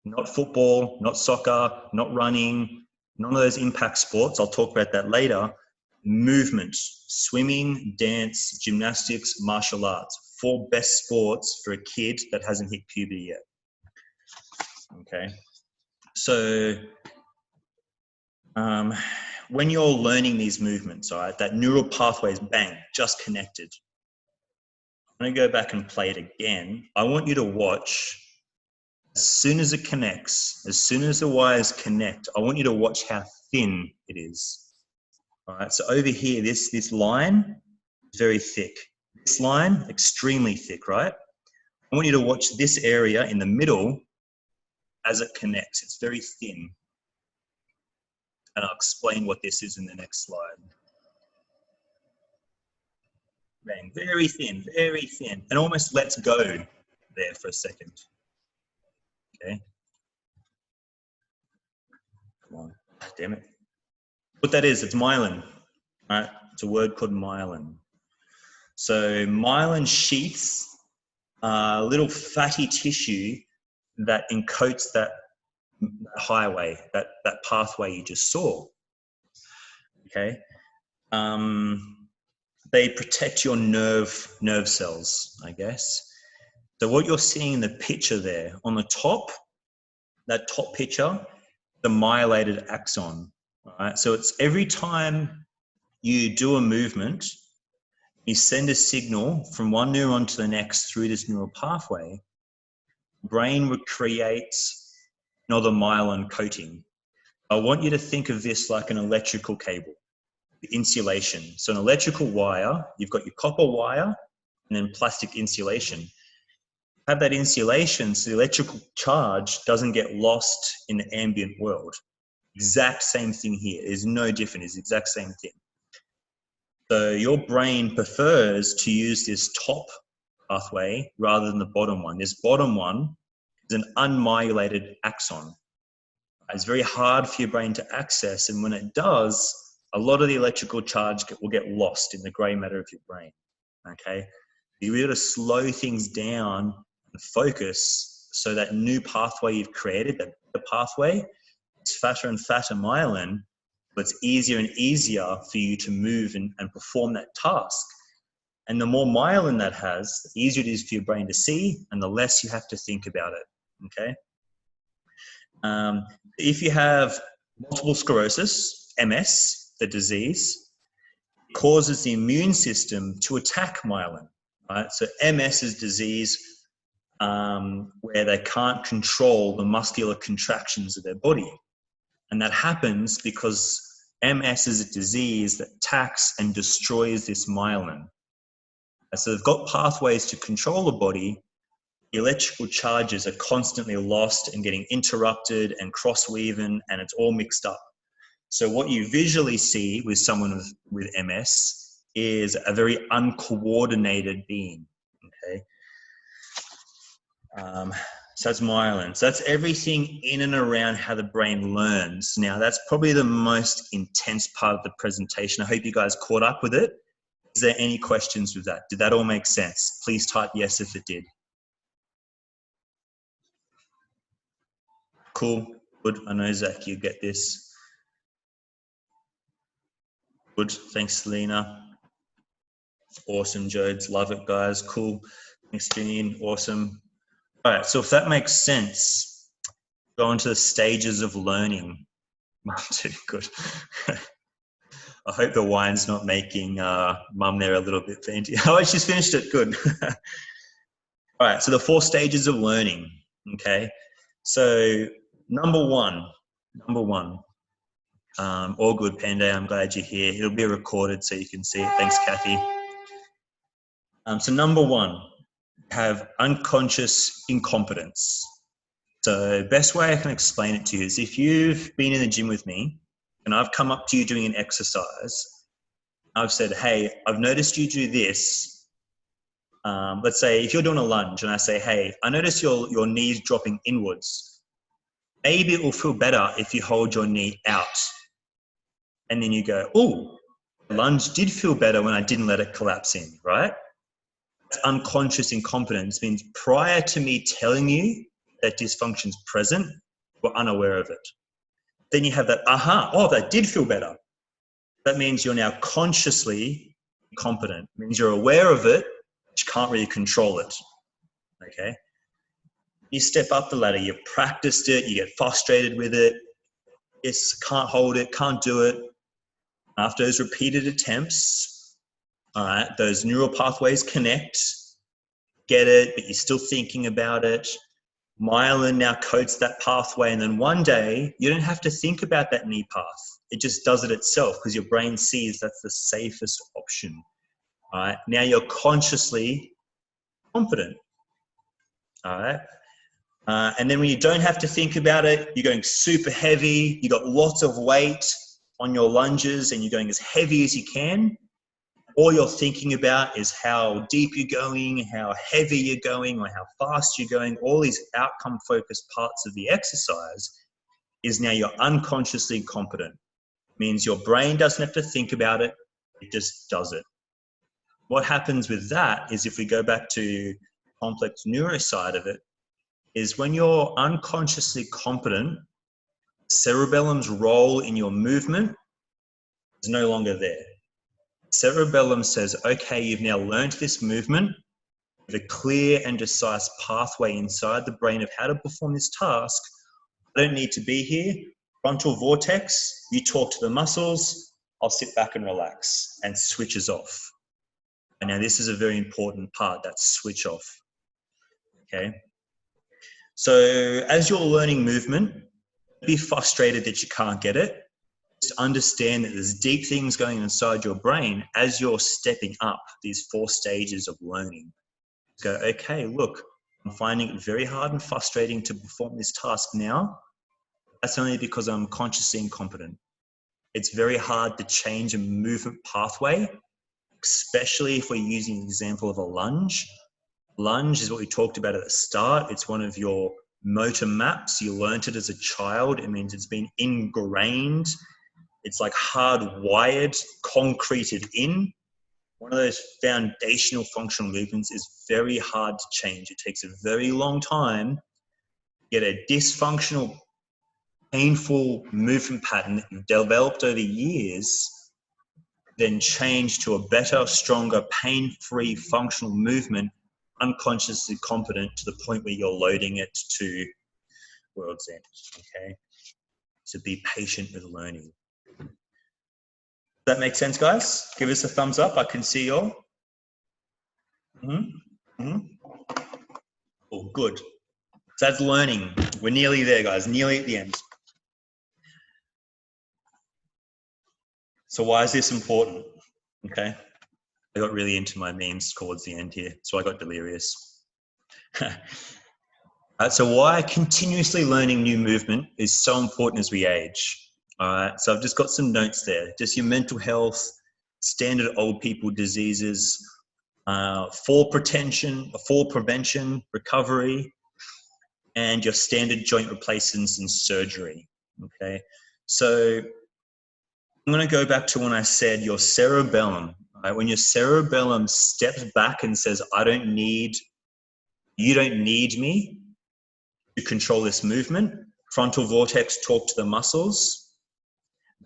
Not football, not soccer, not running, none of those impact sports. I'll talk about that later. Movement: swimming, dance, gymnastics, martial arts. 4 best sports for a kid that hasn't hit puberty yet. Okay. So when you're learning these movements, all right, that neural pathway is bang, just connected. I'm going to go back and play it again. I want you to watch, as soon as it connects, as soon as the wires connect, I want you to watch how thin it is. All right, so over here, this line is very thick. This line, extremely thick, right? I want you to watch this area in the middle as it connects. It's very thin. And I'll explain what this is in the next slide. Bang, very thin, and almost lets go there for a second. Okay. Come on, damn it. What that is, it's myelin, right? It's a word called myelin. So myelin sheaths are little fatty tissue that encoats that highway, that pathway you just saw. Okay. They protect your nerve cells, I guess. So what you're seeing in the picture there, on the top, that top picture, the myelinated axon. All right? So it's every time you do a movement, you send a signal from one neuron to the next through this neural pathway, brain would create another myelin coating. I want you to think of this like an electrical cable. Insulation. So an electrical wire, you've got your copper wire and then plastic insulation. Have that insulation so the electrical charge doesn't get lost in the ambient world. Exact same thing here. It's no different. It's the exact same thing. So your brain prefers to use this top pathway rather than the bottom one. This bottom one is an unmyelinated axon. It's very hard for your brain to access, and when it does, a lot of the electrical charge will get lost in the grey matter of your brain, okay? You're able to slow things down and focus so that new pathway you've created, that pathway, it's fatter and fatter myelin, but it's easier and easier for you to move and perform that task. And the more myelin that has, the easier it is for your brain to see and the less you have to think about it, okay? If you have multiple sclerosis, MS, the disease, causes the immune system to attack myelin, right? So MS is disease where they can't control the muscular contractions of their body. And that happens because MS is a disease that attacks and destroys this myelin. So they've got pathways to control the body. The electrical charges are constantly lost and getting interrupted and cross-weaving, and it's all mixed up. So what you visually see with someone with MS is a very uncoordinated being, okay? So that's myelin. So that's everything in and around how the brain learns. Now, that's probably the most intense part of the presentation. I hope you guys caught up with it. Is there any questions with that? Did that all make sense? Please type yes if it did. Cool, good. I know, Zach, you get this. Good, thanks, Selena. Awesome, Jodes, love it, guys, cool. Thanks, Jean, awesome. All right, so if that makes sense, go on to the stages of learning. Good. I hope the wine's not making mum there a little bit fainty. Oh, she's finished it, good. All right, so the 4 stages of learning, okay? So number one, all good, Panda, I'm glad you're here. It'll be recorded so you can see it. Thanks, Kathy. So number 1, have unconscious incompetence. So best way I can explain it to you is if you've been in the gym with me and I've come up to you doing an exercise, I've said, hey, I've noticed you do this. Let's say if you're doing a lunge and I say, hey, I notice your knees dropping inwards. Maybe it will feel better if you hold your knee out. And then you go, oh, the lunge did feel better when I didn't let it collapse in, right? It's unconscious incompetence. It means prior to me telling you that dysfunction's present, you're unaware of it. Then you have that, oh, that did feel better. That means you're now consciously incompetent. It means you're aware of it, but you can't really control it, okay? You step up the ladder, you've practiced it, you get frustrated with it, yes, can't hold it, can't do it. After those repeated attempts, all right, those neural pathways connect, get it, but you're still thinking about it. Myelin now coats that pathway, and then one day you don't have to think about that knee path. It just does it itself because your brain sees that's the safest option. All right, now you're consciously competent. All right, and then when you don't have to think about it, you're going super heavy, you got lots of weight on your lunges and you're going as heavy as you can. All you're thinking about is how deep you're going, how heavy you're going, or how fast you're going. All these outcome-focused parts of the exercise is now you're unconsciously competent. It means your brain doesn't have to think about it, it just does it. What happens with that is if we go back to complex neuroside of it, is when you're unconsciously competent, cerebellum's role in your movement is no longer there. Cerebellum says, okay, you've now learned this movement with a clear and concise pathway inside the brain of how to perform this task. I don't need to be here. Frontal vortex, you talk to the muscles, I'll sit back and relax, and switches off. And now this is a very important part, that switch off, okay? So as you're learning movement, be frustrated that you can't get it. Just understand that there's deep things going inside your brain as you're stepping up these 4 stages of learning. Go, okay, look, I'm finding it very hard and frustrating to perform this task now. That's only because I'm consciously incompetent. It's very hard to change a movement pathway, especially if we're using the example of a lunge. Lunge is what we talked about at the start. It's one of your motor maps. You learned it as a child. It means it's been ingrained. It's like hardwired, concreted in. One of those foundational functional movements is very hard to change. It takes a very long time to get a dysfunctional, painful movement pattern that you've developed over years, then change to a better, stronger, pain-free functional movement, unconsciously competent to the point where you're loading it to world's end, okay? So be patient with learning. Does that make sense, guys? Give us a thumbs up. I can see you all. Oh, good. So that's learning. We're nearly there, guys. Nearly at the end. So why is this important? Okay. I got really into my memes towards the end here, so I got delirious. So why continuously learning new movement is so important as we age. All right, so I've just got some notes there. Just your mental health, standard old people diseases, fall prevention, recovery, and your standard joint replacements and surgery, okay? So I'm gonna go back to when I said your cerebellum, right? When your cerebellum steps back and says, you don't need me to control this movement, frontal vortex talk to the muscles,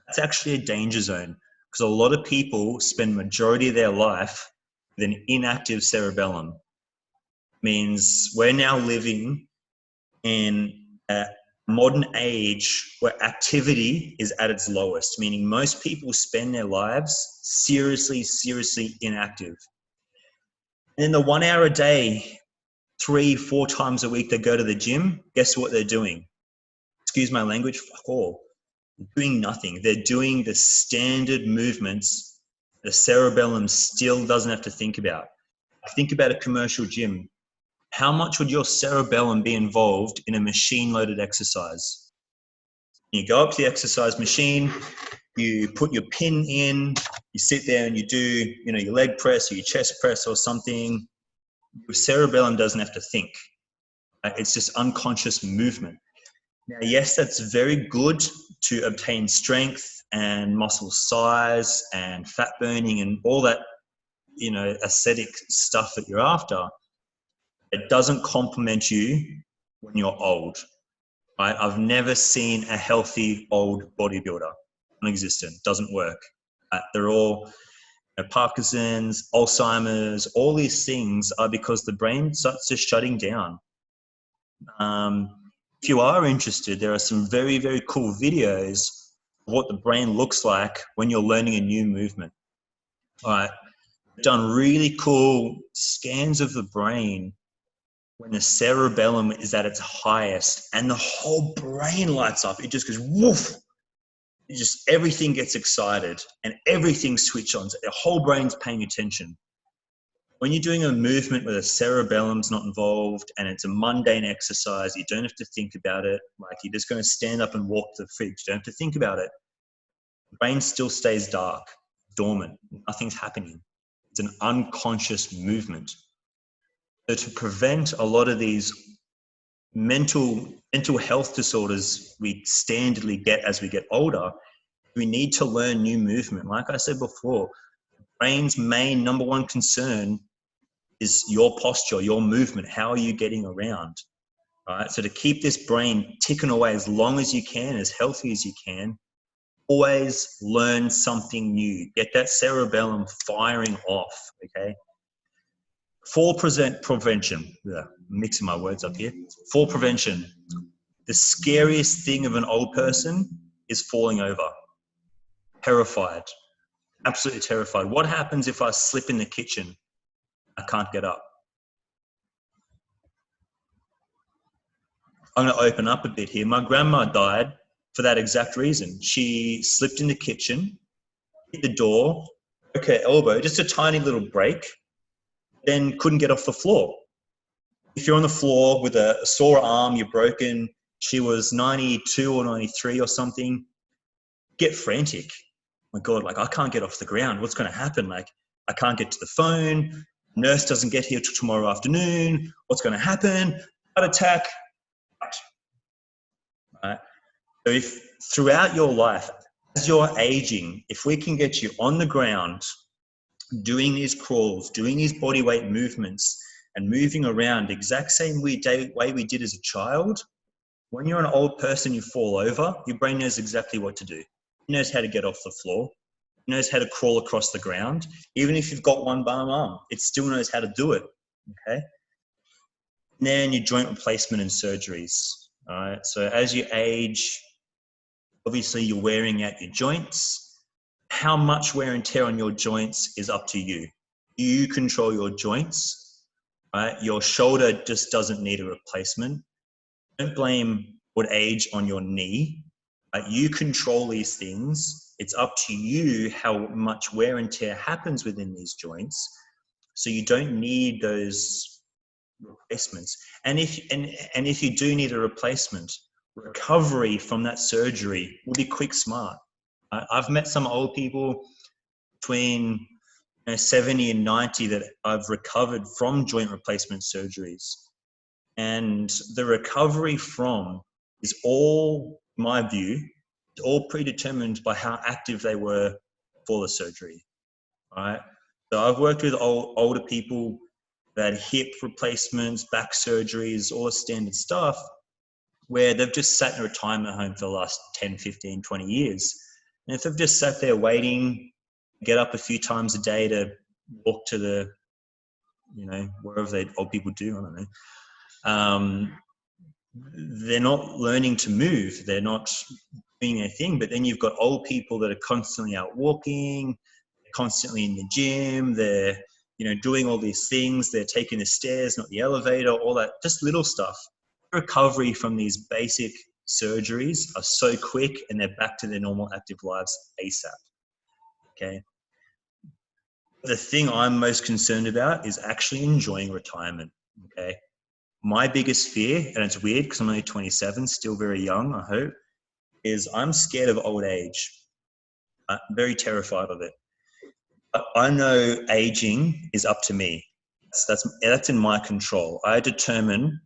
that's actually a danger zone because a lot of people spend majority of their life with an inactive cerebellum. Means we're now living in a modern age where activity is at its lowest, meaning most people spend their lives seriously inactive. And then the 1 hour a day, 3-4 times a week they go to the gym, guess what they're doing? Excuse my language, fuck all. Doing nothing. They're doing the standard movements the cerebellum still doesn't have to think about. Think about a commercial gym. how much would your cerebellum be involved in a machine-loaded exercise? You go up to the exercise machine, you put your pin in, you sit there and you do, your leg press or your chest press or something. Your cerebellum doesn't have to think. It's just unconscious movement. Now, yes, that's very good to obtain strength and muscle size and fat burning and all that, aesthetic stuff that you're after. It doesn't complement you when you're old. Right? I've never seen a healthy old bodybuilder. Non-existent. Doesn't work. They're all Parkinson's, Alzheimer's. All these things are because the brain starts just shutting down. If you are interested, there are some very, very cool videos of what the brain looks like when you're learning a new movement. All right. I've done really cool scans of the brain when the cerebellum is at its highest and the whole brain lights up. It just goes woof. Everything gets excited and everything switches on. The whole brain's paying attention. When you're doing a movement where the cerebellum's not involved and it's a mundane exercise, you don't have to think about it. Like you're just going to stand up and walk to the fridge. You don't have to think about it. The brain still stays dark, dormant. Nothing's happening. It's an unconscious movement. So to prevent a lot of these mental health disorders we standardly get as we get older, we need to learn new movement. Like I said before, brain's main number one concern is your posture, your movement. How are you getting around? All right. So to keep this brain ticking away as long as you can, as healthy as you can, always learn something new. Get that cerebellum firing off. Okay. Fall prevention. Yeah, mixing my words up here. Fall prevention. The scariest thing of an old person is falling over. Terrified. Absolutely terrified. What happens if I slip in the kitchen? I can't get up. I'm going to open up a bit here. My grandma died for that exact reason. She slipped in the kitchen, hit the door, broke her elbow, just a tiny little break, then couldn't get off the floor. If you're on the floor with a sore arm, you're broken, she was 92 or 93 or something, get frantic. My God, like I can't get off the ground. What's going to happen? Like I can't get to the phone. Nurse doesn't get here till tomorrow afternoon. What's going to happen? Heart attack. Right. So if throughout your life, as you're aging, if we can get you on the ground, doing these crawls, doing these body weight movements and moving around the exact same way we did as a child, when you're an old person, you fall over, your brain knows exactly what to do. It knows how to get off the floor. It knows how to crawl across the ground. Even if you've got one bum arm, it still knows how to do it. Okay. And then your joint replacement and surgeries. All right. So as you age, obviously you're wearing out your joints. How much wear and tear on your joints is up to you. You control your joints. Right? Your shoulder just doesn't need a replacement. Don't blame old age on your knee. You control these things. It's up to you how much wear and tear happens within these joints. So you don't need those replacements. And if you do need a replacement, recovery from that surgery will be quick, smart. I've met some old people between 70 and 90 that I've recovered from joint replacement surgeries. And the recovery from is all, in my view, all predetermined by how active they were for the surgery. All right. So I've worked with older people that had hip replacements, back surgeries, all the standard stuff, where they've just sat in a retirement home for the last 10, 15, 20 years. And if they've just sat there waiting, get up a few times a day to walk to the, wherever old people do, I don't know. They're not learning to move. They're not doing their thing. But then you've got old people that are constantly out walking, constantly in the gym. They're, doing all these things. They're taking the stairs, not the elevator, all that, just little stuff. Recovery from these basic surgeries are so quick and they're back to their normal active lives ASAP. Okay. The thing I'm most concerned about is actually enjoying retirement. Okay. my biggest fear, and it's weird because I'm only 27, still very young, I hope, is I'm scared of old age. I'm very terrified of it. But I know aging is up to me. That's in my control. I determine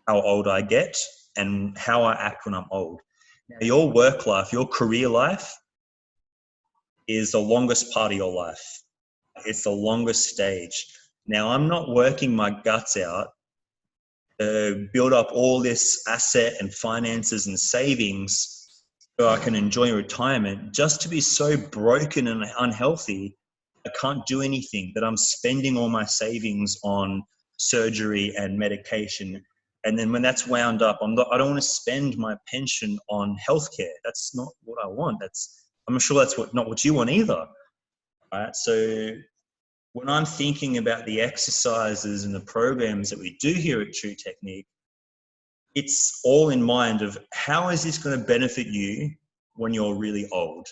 how old I get and how I act when I'm old. Now, your work life, your career life is the longest part of your life. It's the longest stage. Now, I'm not working my guts out to build up all this asset and finances and savings so I can enjoy retirement just to be so broken and unhealthy I can't do anything, that I'm spending all my savings on surgery and medication. And then when that's wound up, I don't want to spend my pension on healthcare. That's not what I want. I'm sure that's not what you want either. Right? So when I'm thinking about the exercises and the programs that we do here at True Technique, it's all in mind of how is this going to benefit you when you're really old?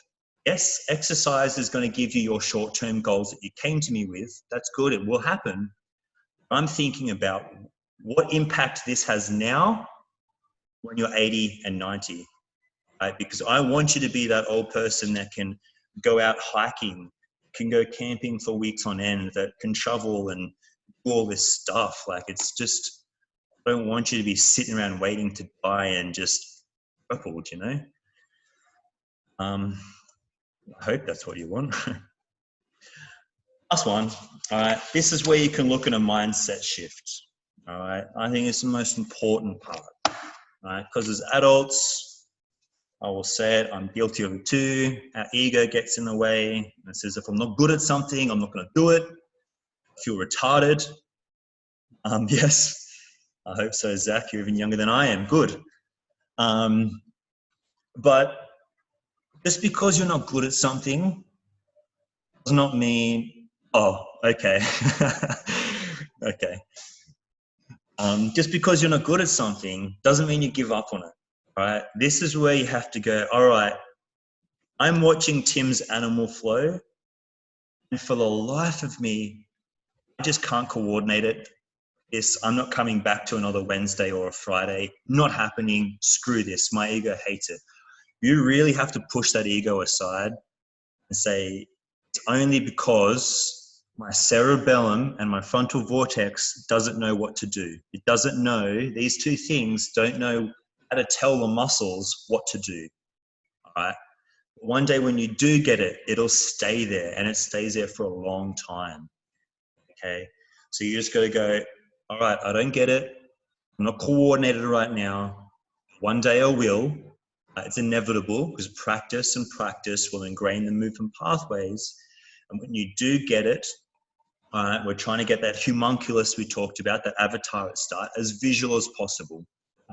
Yes, exercise is going to give you your short-term goals that you came to me with. That's good. It will happen. I'm thinking about what impact this has now when you're 80 and 90, right? Because I want you to be that old person that can go out hiking, can go camping for weeks on end, that can shovel and do all this stuff. Like, it's just, I don't want you to be sitting around waiting to die and just crippled, you know? I hope that's what you want. Last one. All right. This is where you can look at a mindset shift. All right. I think it's the most important part. All right. Because as adults, I will say it, I'm guilty of it too. Our ego gets in the way. It says, if I'm not good at something, I'm not going to do it. I feel retarded. Yes. I hope so, Zach. You're even younger than I am. Good. But just because you're not good at something does not mean, oh, okay. Okay. Just because you're not good at something doesn't mean you give up on it, right? This is where you have to go, all right, I'm watching Tim's Animal Flow, and for the life of me, I just can't coordinate it. I'm not coming back to another Wednesday or a Friday. Not happening. Screw this. My ego hates it. You really have to push that ego aside and say, it's only because my cerebellum and my frontal vortex doesn't know what to do. It doesn't know, these two things don't know how to tell the muscles what to do. All right. One day when you do get it, it'll stay there, and it stays there for a long time. Okay. So you just got to go, all right, I don't get it. I'm not coordinated right now. One day I will. It's inevitable because practice and practice will ingrain the movement pathways. And when you do get it, we're trying to get that homunculus we talked about, that avatar at start, as visual as possible.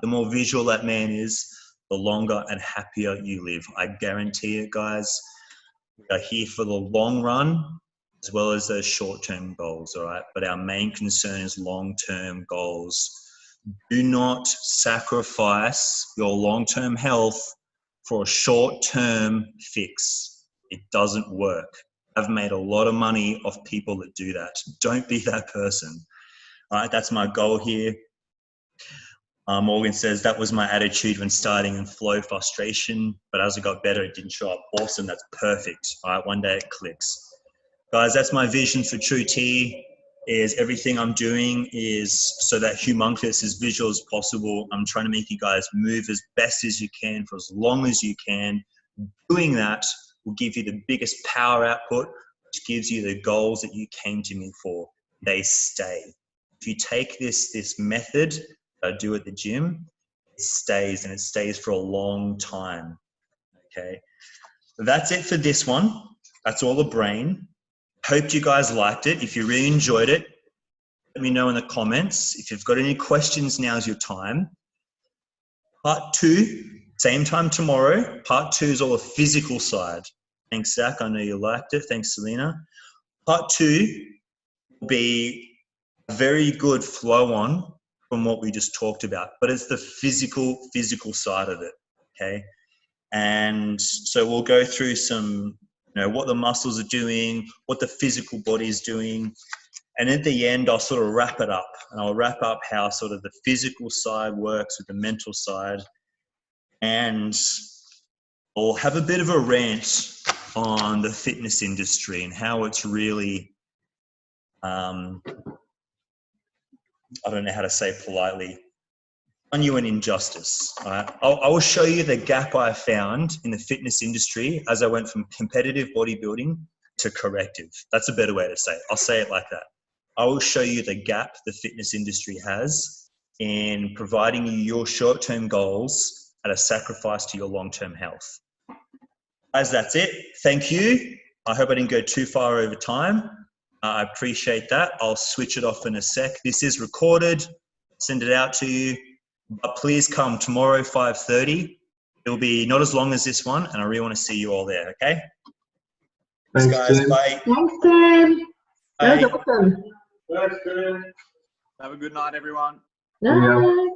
The more visual that man is, the longer and happier you live. I guarantee it, guys. We are here for the long run as well as those short-term goals, all right? But our main concern is long-term goals. Do not sacrifice your long-term health for a short-term fix. It doesn't work. I've made a lot of money off people that do that. Don't be that person. All right, that's my goal here. Morgan says, that was my attitude when starting in flow, frustration, but as it got better, it didn't show up. Awesome, that's perfect. All right, one day it clicks. Guys, that's my vision for True T, is everything I'm doing is so that homunculus is visual as possible. I'm trying to make you guys move as best as you can for as long as you can. Doing that will give you the biggest power output, which gives you the goals that you came to me for. They stay. If you take this method I do at the gym, it stays, and it stays for a long time. Okay. That's it for this one. That's all the brain. Hope you guys liked it. If you really enjoyed it, let me know in the comments. If you've got any questions, now's your time. Part 2, same time tomorrow. Part 2 is all the physical side. Thanks, Zach. I know you liked it. Thanks, Selena. Part 2 will be a very good flow on from what we just talked about, but it's the physical side of it. Okay. And so we'll go through some, what the muscles are doing, what the physical body is doing, And at the end, I'll sort of wrap it up, and I'll wrap up how sort of the physical side works with the mental side, and I'll have a bit of a rant on the fitness industry and how it's really, I don't know how to say politely, genuine injustice. Right? I will show you the gap I found in the fitness industry as I went from competitive bodybuilding to corrective. That's a better way to say it. I'll say it like that. I will show you the gap the fitness industry has in providing you your short-term goals at a sacrifice to your long-term health. As that's it. Thank you. I hope I didn't go too far over time. I appreciate that. I'll switch it off in a sec. This is recorded. Send it out to you. But please come tomorrow, 5:30. It'll be not as long as this one, and I really want to see you all there, okay? Thanks, guys. Tim. Bye. Thanks, Tim. That was Bye. awesome. Thanks, Tim. Have a good night, everyone. Night.